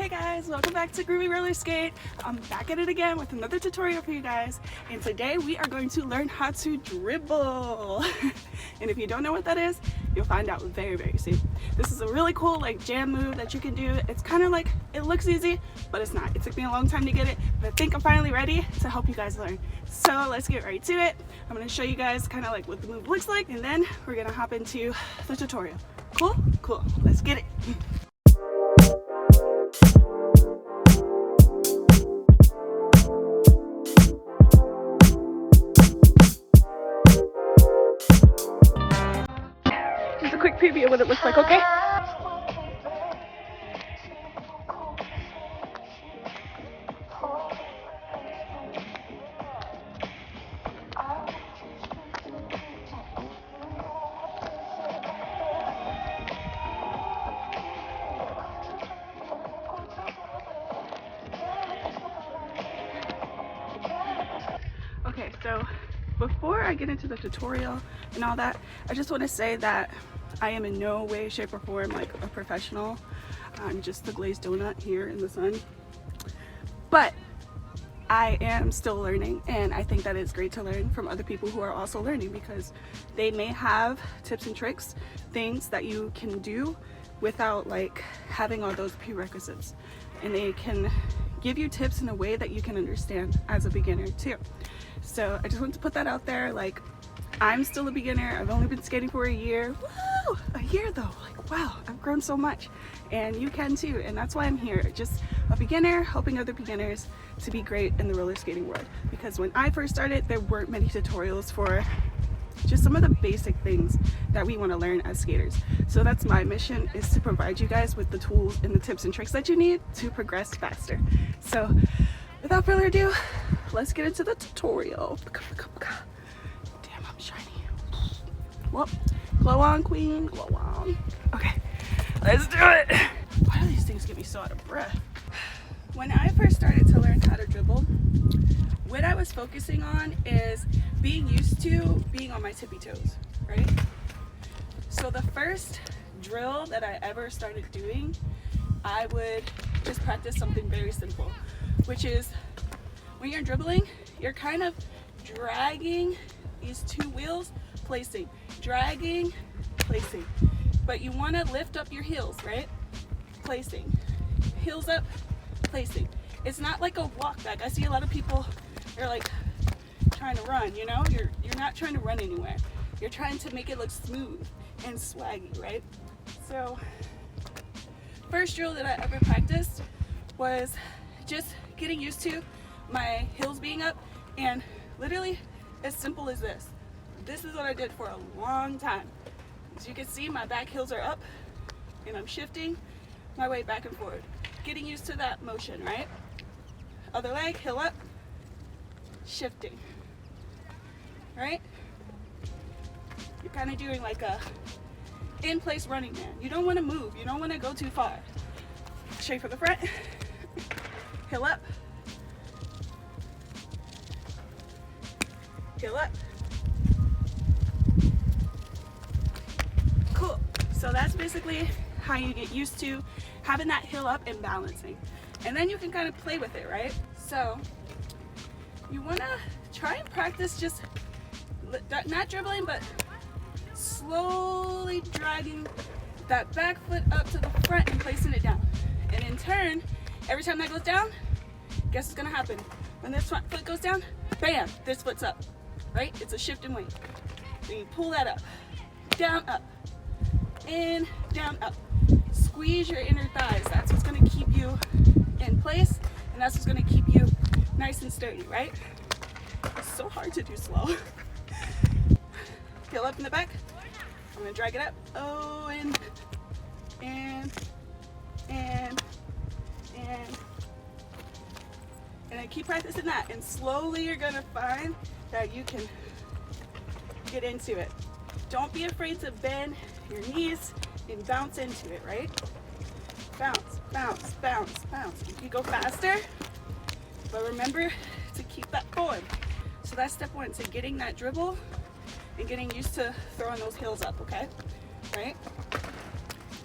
Hey guys, welcome back to Groovy Rollerskate. I'm back at it again with another tutorial for you guys, and today we are going to learn how to dribble. And if you don't know what that is, you'll find out very soon. This is a really cool like jam move that you can do. It's kind of like, it looks easy, but it's not. It took me a long time to get it, but I think I'm finally ready to help you guys learn. So let's get right to it. I'm going to show you guys kind of like what the move looks like, and then we're going to hop into the tutorial. Cool? Cool. Let's get it. Just a quick preview of what it looks like, okay? Okay, so before I get into the tutorial and all that, I just want to say that I am in no way, shape, or form like a professional. I'm just a glazed donut here in the sun. But I am still learning, and I think that it's great to learn from other people who are also learning, because they may have tips and tricks, things that you can do without like having all those prerequisites, and they can give you tips in a way that you can understand as a beginner too. So I just want to put that out there. Like, I'm still a beginner. I've only been skating for a year. Woo! A year though. Like, wow, I've grown so much, and you can too. And that's why I'm here, just a beginner helping other beginners to be great in the roller skating world. Because when I first started, there weren't many tutorials for just some of the basic things that we want to learn as skaters. So that's my mission, is to provide you guys with the tools and the tips and tricks that you need to progress faster. So without further ado, let's get into the tutorial. Damn, I'm shiny. Well, glow on, queen, glow on. Okay, let's do it. Why do these things get me so out of breath? When I first started to learn how to dribble, what I was focusing on is being used to being on my tippy toes, right? So the first drill that I ever started doing, I would just practice something very simple, which is when you're dribbling, you're kind of dragging these two wheels, placing, dragging, placing. But you want to lift up your heels, right? Placing, heels up, placing. It's not like a walk back. I see a lot of people, they're like trying to run, you know? You're not trying to run anywhere. You're trying to make it look smooth and swaggy, right? So first drill that I ever practiced was just getting used to my heels being up, and literally as simple as this. This is what I did for a long time. As you can see, my back heels are up and I'm shifting my way back and forward. Getting used to that motion, right? Other leg, heel up, shifting, right? You're kind of doing like a in place running man. You don't want to move, you don't want to go too far. Straight for the front, heel up, heel up. Cool. So that's basically how you get used to having that heel up and balancing. And then you can kind of play with it, right? So you want to try and practice just not dribbling, but slowly dragging that back foot up to the front and placing it down. And in turn, every time that goes down, guess what's gonna happen? When this front foot goes down, bam, this foot's up, right? It's a shift and weight. Then you pull that up, down, up, in, down, up. Squeeze your inner thighs. That's what's gonna keep you in place, and that's what's gonna keep you nice and sturdy, right? It's so hard to do slow. Heel up in the back. I'm gonna drag it up. Oh, and then keep practicing that, and slowly you're gonna find that you can get into it. Don't be afraid to bend your knees and bounce into it, right? Bounce, bounce, bounce, bounce. You can go faster, but remember to keep that going. So that's step one, to getting that dribble and getting used to throwing those heels up, okay? Right?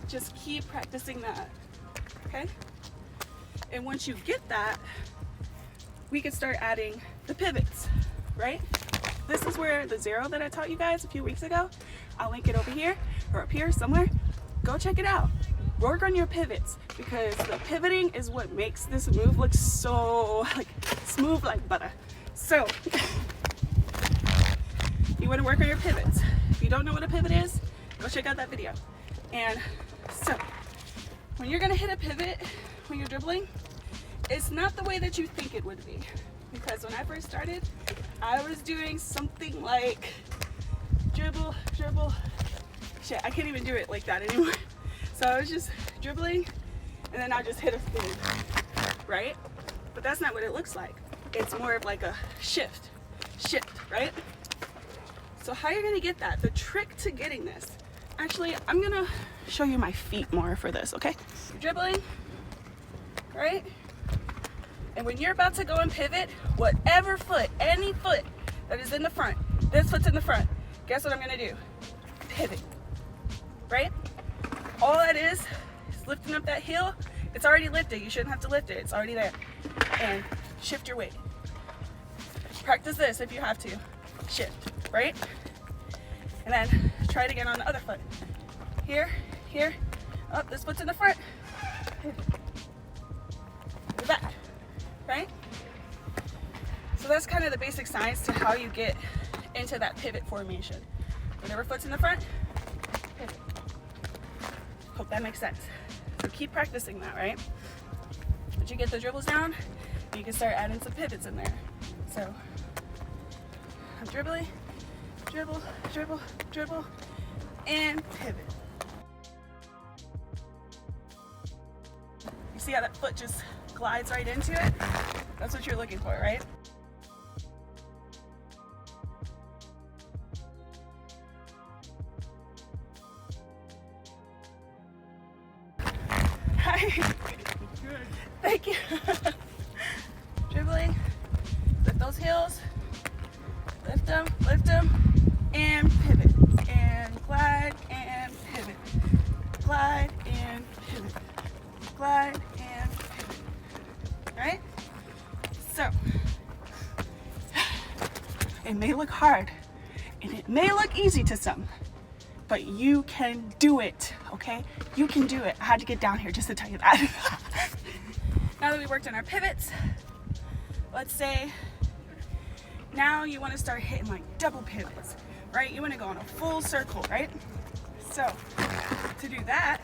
Just keep practicing that, okay? And once you get that, we can start adding the pivots, right? This is where the 0 that I taught you guys a few weeks ago, I'll link it over here or up here somewhere. Go check it out. Work on your pivots, because the pivoting is what makes this move look so like smooth like butter. So you want to work on your pivots. If you don't know what a pivot is, go check out that video. And so when you're gonna hit a pivot when you're dribbling, it's not the way that you think it would be. Because when I first started, I was doing something like dribble, dribble. Shit, I can't even do it like that anymore. So I was just dribbling and then I just hit a spin, right? But that's not what it looks like. It's more of like a shift, right? So how you're gonna get that, the trick to getting this, actually, I'm gonna show you my feet more for this, okay? You're dribbling, right? And when you're about to go and pivot, whatever foot, any foot that is in the front, this foot's in the front, guess what I'm gonna do? Pivot, right? All that is lifting up that heel. It's already lifted. You shouldn't have to lift it. It's already there. And shift your weight. Practice this if you have to. Shift, right? And then try it again on the other foot. Here, here. Oh, this foot's in the front. You're back, right? So that's kind of the basic science to how you get into that pivot formation. Whatever foot's in the front, pivot. Hope that makes sense. So keep practicing that, right? Once you get the dribbles down, you can start adding some pivots in there. So I'm dribbling, dribble, dribble, dribble, and pivot. You see how that foot just glides right into it? That's what you're looking for, right? Thank you. Dribbling, lift those heels, lift them, and pivot, and glide, and pivot, glide, and pivot, glide, and pivot, right? So, it may look hard, and it may look easy to some, but you can do it, okay? You can do it. I had to get down here just to tell you that. Now that we worked on our pivots, let's say now you want to start hitting like double pivots, right? You want to go in a full circle, right? So to do that,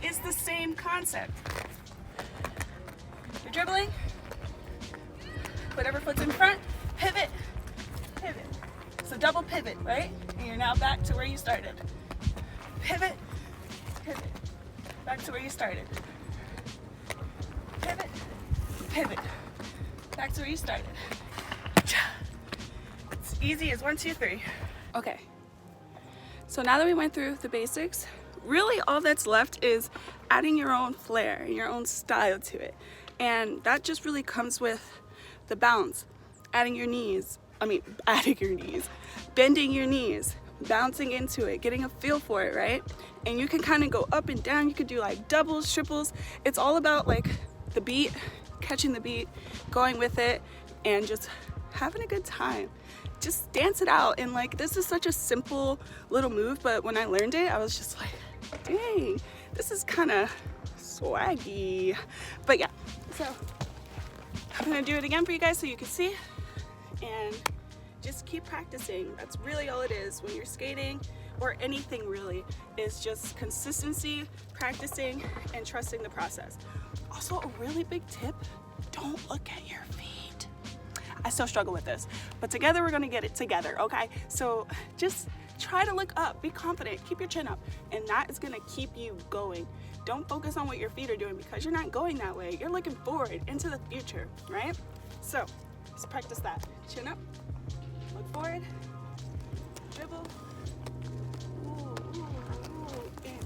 it's the same concept. You're dribbling, whatever foot's in front, pivot, pivot. So double pivot, right? And you're now back to where you started. Pivot, pivot, back to where you started. Pivot, pivot, back to where you started. It's easy as 1, 2, 3. Okay, so now that we went through the basics, really all that's left is adding your own flair, your own style to it. And that just really comes with the bounce, bending your knees, bending your knees, bouncing into it, getting a feel for it, right? And you can kind of go up and down. You could do like doubles, triples. It's all about like the beat, catching the beat, going with it, and just having a good time. Just dance it out. And like, this is such a simple little move, but when I learned it, I was just like, dang, this is kind of swaggy. But yeah, so I'm gonna do it again for you guys so you can see, and just keep practicing. That's really all it is when you're skating, or anything really, is just consistency, practicing, and trusting the process. Also, a really big tip, don't look at your feet. I still struggle with this, but together we're gonna get it together, okay? So just try to look up, be confident, keep your chin up, and that is gonna keep you going. Don't focus on what your feet are doing, because you're not going that way. You're looking forward into the future, right? So just practice that. Chin up, look forward, dribble. Ooh, ooh, ooh, and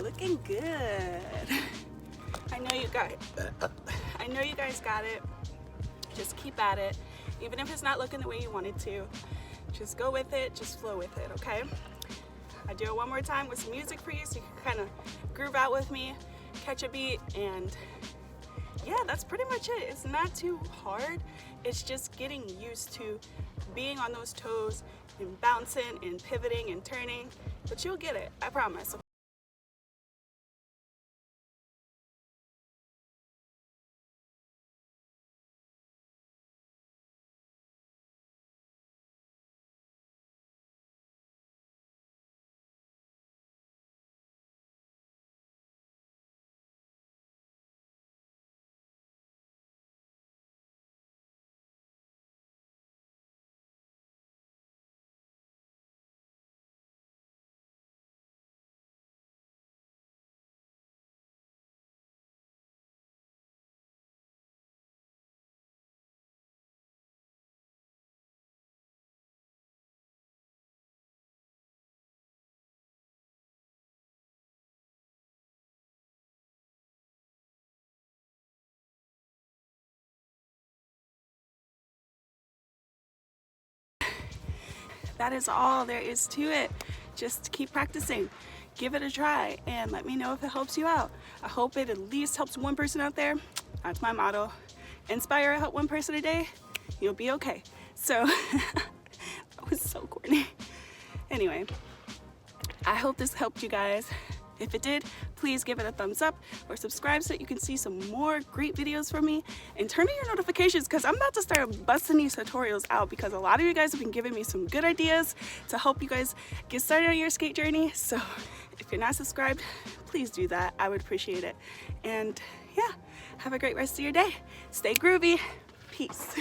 looking good. I know you got it. I know you guys got it. Just keep at it. Even if it's not looking the way you want it to, Just go with it, just flow with it, okay? I do it one more time with some music for you so you can kind of groove out with me, catch a beat, and yeah, that's pretty much it. It's not too hard. It's just getting used to being on those toes and bouncing and pivoting and turning, but you'll get it, I promise. That is all there is to it. Just keep practicing, give it a try, and let me know if it helps you out. I hope it at least helps one person out there. That's my motto. Inspire, help one person a day, you'll be okay. So that was so corny. Anyway, I hope this helped you guys. If it did, please give it a thumbs up or subscribe so you can see some more great videos from me, and turn on your notifications because I'm about to start busting these tutorials out because a lot of you guys have been giving me some good ideas to help you guys get started on your skate journey. So if you're not subscribed, please do that. I would appreciate it. And yeah, have a great rest of your day. Stay groovy. Peace.